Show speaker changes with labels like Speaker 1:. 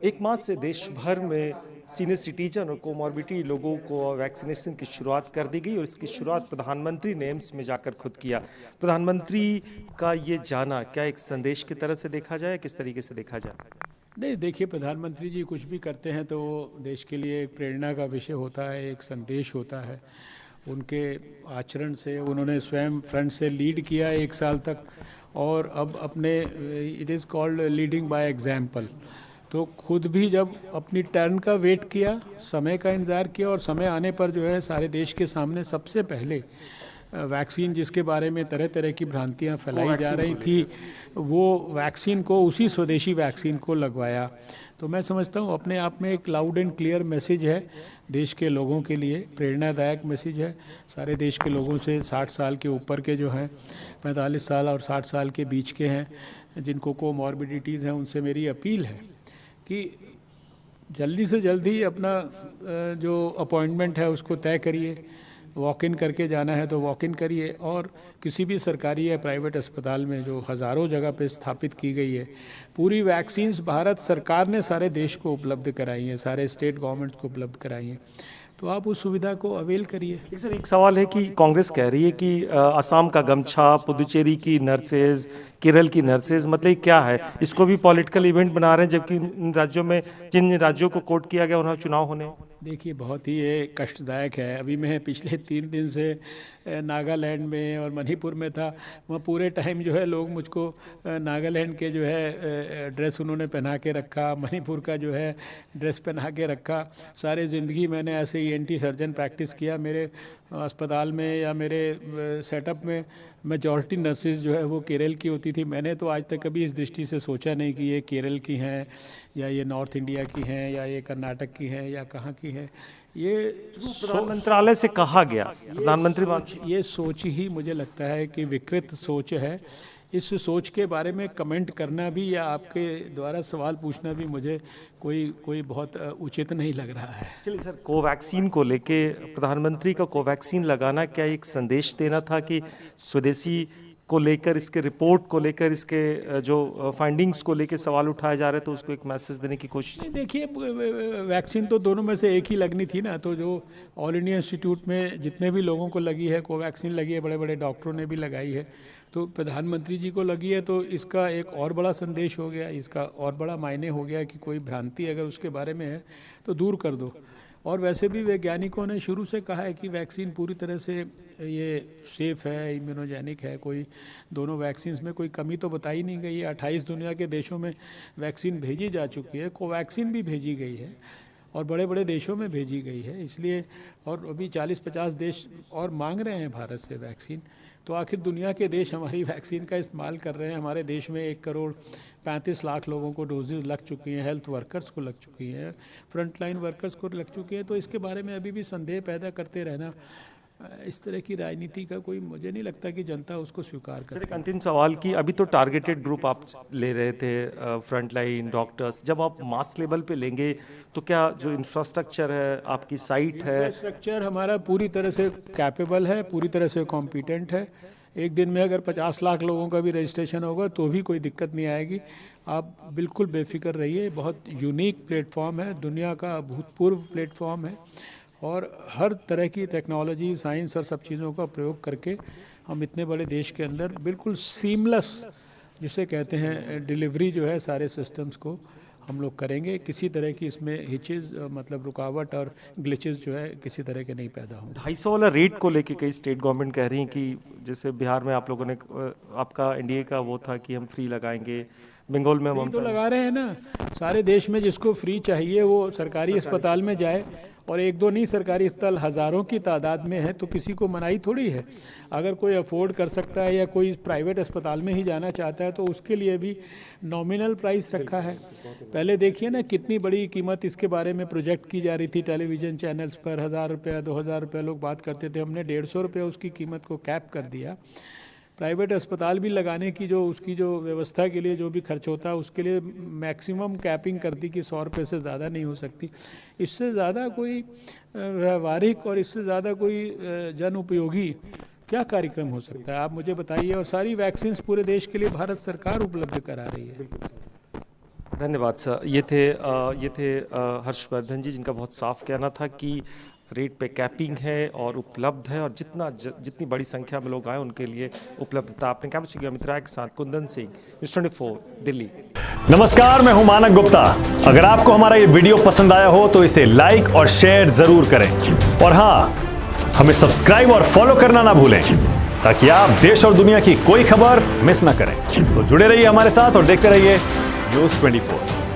Speaker 1: एक मार्च से देश भर में सीनियर सिटीजन और कोमॉर्बिडिटी लोगों को वैक्सीनेशन की शुरुआत कर दी गई और इसकी शुरुआत प्रधानमंत्री ने एम्स में जाकर खुद किया। प्रधानमंत्री का ये जाना क्या एक संदेश की तरह से देखा जाए, किस तरीके से देखा जाए?
Speaker 2: नहीं, देखिए, प्रधानमंत्री जी कुछ भी करते हैं तो वो देश के लिए एक प्रेरणा का विषय होता है, एक संदेश होता है। उनके आचरण से उन्होंने स्वयं फ्रंट से लीड किया 1 साल तक, और अब अपने it is called leading by example. तो खुद भी जब अपनी टर्न का वेट किया, समय का इंतज़ार किया, और समय आने पर जो है सारे देश के सामने सबसे पहले वैक्सीन, जिसके बारे में तरह तरह की भ्रांतियां फैलाई जा रही थी, वो वैक्सीन को, उसी स्वदेशी वैक्सीन को लगवाया। तो मैं समझता हूँ अपने आप में एक लाउड एंड क्लियर मैसेज है देश के लोगों के लिए, प्रेरणादायक मैसेज है सारे देश के लोगों से। 60 साल के ऊपर के जो हैं, 45 साल और 60 साल के बीच के हैं, जिनको कोमॉर्बिडिटीज़ हैं, उनसे मेरी अपील है कि जल्दी से जल्दी अपना जो अपॉइंटमेंट है उसको तय करिए। वॉक इन करके जाना है तो वॉक इन करिए, और किसी भी सरकारी या प्राइवेट अस्पताल में जो हज़ारों जगह पे स्थापित की गई है, पूरी वैक्सीन्स भारत सरकार ने सारे देश को उपलब्ध कराई हैं, सारे स्टेट गवर्नमेंट्स को उपलब्ध कराई हैं। तो आप उस सुविधा को अवेल करिए।
Speaker 1: सर, एक सवाल है कि कांग्रेस कह रही है कि असम का गमछा, पुदुचेरी की नर्सेज, केरल की नर्सेज, मतलब ये क्या है? इसको भी पॉलिटिकल इवेंट बना रहे हैं, जबकि इन राज्यों में, जिन राज्यों को कोट किया गया, उन्हें चुनाव होने हैं।
Speaker 2: देखिए, बहुत ही ये कष्टदायक है। अभी मैं पिछले 3 दिन से नागालैंड में और मणिपुर में था। वहाँ पूरे टाइम जो है लोग मुझको नागालैंड के जो है ड्रेस उन्होंने पहना के रखा, मणिपुर का जो है ड्रेस पहना के रखा। सारे ज़िंदगी मैंने ऐसे ही एंटी सर्जन प्रैक्टिस किया। मेरे अस्पताल में या मेरे सेटअप में मेजॉरिटी नर्सेज जो है वो केरल की होती थी। मैंने तो आज तक कभी इस दृष्टि से सोचा नहीं कि ये केरल की हैं या ये नॉर्थ इंडिया की हैं या ये कर्नाटक की हैं या कहाँ की हैं। ये
Speaker 1: प्रधान मंत्रालय से कहा गया, प्रधानमंत्री
Speaker 2: ये सोच ही मुझे लगता है कि विकृत सोच है। इस सोच के बारे में कमेंट करना भी या आपके द्वारा सवाल पूछना भी मुझे कोई बहुत उचित नहीं लग रहा है।
Speaker 1: चलिए सर, कोवैक्सीन को लेके प्रधानमंत्री का कोवैक्सीन लगाना क्या एक संदेश देना था कि स्वदेशी को लेकर, इसके रिपोर्ट को लेकर, इसके जो फाइंडिंग्स को लेकर सवाल उठाए जा रहे, तो उसको एक मैसेज देने की कोशिश?
Speaker 2: देखिए, वैक्सीन तो दोनों में से एक ही लगनी थी ना। तो जो ऑल इंडिया इंस्टीट्यूट में जितने भी लोगों को लगी है, कोवैक्सीन लगी है, बड़े बड़े डॉक्टरों ने भी लगाई है, तो प्रधानमंत्री जी को लगी है, तो इसका एक और बड़ा संदेश हो गया, इसका और बड़ा मायने हो गया कि कोई भ्रांति अगर उसके बारे में है तो दूर कर दो। और वैसे भी वैज्ञानिकों ने शुरू से कहा है कि वैक्सीन पूरी तरह से ये सेफ है, इम्यूनोजेनिक है, कोई दोनों वैक्सीन में कोई कमी तो बताई नहीं गई है। 28 दुनिया के देशों में वैक्सीन भेजी जा चुकी है, कोवैक्सीन भी भेजी गई है और बड़े बड़े देशों में भेजी गई है। इसलिए, और अभी 40-50 देश और मांग रहे हैं भारत से वैक्सीन। तो आखिर दुनिया के देश हमारी वैक्सीन का इस्तेमाल कर रहे हैं। हमारे देश में 1,35,00,000 लोगों को डोजेज लग चुकी हैं, हेल्थ वर्कर्स को लग चुकी हैं, फ्रंटलाइन वर्कर्स को लग चुकी है। तो इसके बारे में अभी भी संदेह पैदा करते रहना, इस तरह की राजनीति का कोई, मुझे नहीं लगता कि जनता उसको स्वीकार करे।
Speaker 1: एक अंतिम सवाल की, अभी तो टारगेटेड ग्रुप आप ले रहे थे, फ्रंटलाइन डॉक्टर्स, जब आप मास लेवल पे लेंगे तो क्या जो इंफ्रास्ट्रक्चर है, आपकी साइट है?
Speaker 2: इंफ्रास्ट्रक्चर हमारा पूरी तरह से कैपेबल है, पूरी तरह से कॉम्पिटेंट है। एक दिन में अगर 50 लाख लोगों का भी रजिस्ट्रेशन होगा तो भी कोई दिक्कत नहीं आएगी। आप बिल्कुल बेफिक्र रहिए। बहुत यूनिक प्लेटफॉर्म है, दुनिया का भूतपूर्व प्लेटफॉर्म है, और हर तरह की टेक्नोलॉजी, साइंस और सब चीज़ों का प्रयोग करके हम इतने बड़े देश के अंदर बिल्कुल सीमलेस, जिसे कहते हैं, डिलीवरी जो है सारे सिस्टम्स को हम लोग करेंगे। किसी तरह की इसमें हिचेज, मतलब रुकावट और ग्लिचेस जो है किसी तरह के नहीं पैदा होंगे।
Speaker 1: 250 वाला रेट को लेके कई स्टेट गवर्नमेंट कह रही हैं कि जैसे बिहार में आप लोगों ने, आपका एनडीए का वो था कि हम फ्री लगाएंगे, बंगाल में हम
Speaker 2: तो लगा रहे हैं ना। सारे देश में जिसको फ्री चाहिए वो सरकारी अस्पताल में जाए, और एक दो नहीं, सरकारी अस्पताल हज़ारों की तादाद में है, तो किसी को मनाही थोड़ी है। अगर कोई अफोर्ड कर सकता है या कोई प्राइवेट अस्पताल में ही जाना चाहता है तो उसके लिए भी नॉमिनल प्राइस रखा है। पहले देखिए ना, कितनी बड़ी कीमत इसके बारे में प्रोजेक्ट की जा रही थी टेलीविज़न चैनल्स पर। 1,000 रुपया, 2,000 रुपया लोग बात करते थे। हमने 150 रुपये उसकी कीमत को कैप कर दिया। प्राइवेट अस्पताल भी लगाने की जो उसकी जो व्यवस्था के लिए जो भी खर्च होता है उसके लिए मैक्सिमम कैपिंग कर दी कि 100 रुपये से ज़्यादा नहीं हो सकती। इससे ज़्यादा कोई व्यवहारिक और इससे ज़्यादा कोई जन उपयोगी क्या कार्यक्रम हो सकता है, आप मुझे बताइए। और सारी वैक्सीन्स पूरे देश के लिए भारत सरकार उपलब्ध करा रही है।
Speaker 1: धन्यवाद सर। ये थे हर्षवर्धन जी, जिनका बहुत साफ कहना था कि रेट पे कैपिंग है और उपलब्ध है, और जितनी बड़ी संख्या में लोग आए उनके लिए उपलब्धता। आपने क्या पूछा? अमित राय के साथ कुंदन सिंह, न्यूज़ 24 दिल्ली।
Speaker 3: नमस्कार, मैं हूं मानक गुप्ता। अगर आपको हमारा ये वीडियो पसंद आया हो तो इसे लाइक और शेयर जरूर करें, और हाँ, हमें सब्सक्राइब और फॉलो करना ना भूलें ताकि आप देश और दुनिया की कोई खबर मिस ना करें। तो जुड़े रहिए हमारे साथ और देखते रहिए न्यूज़ 24।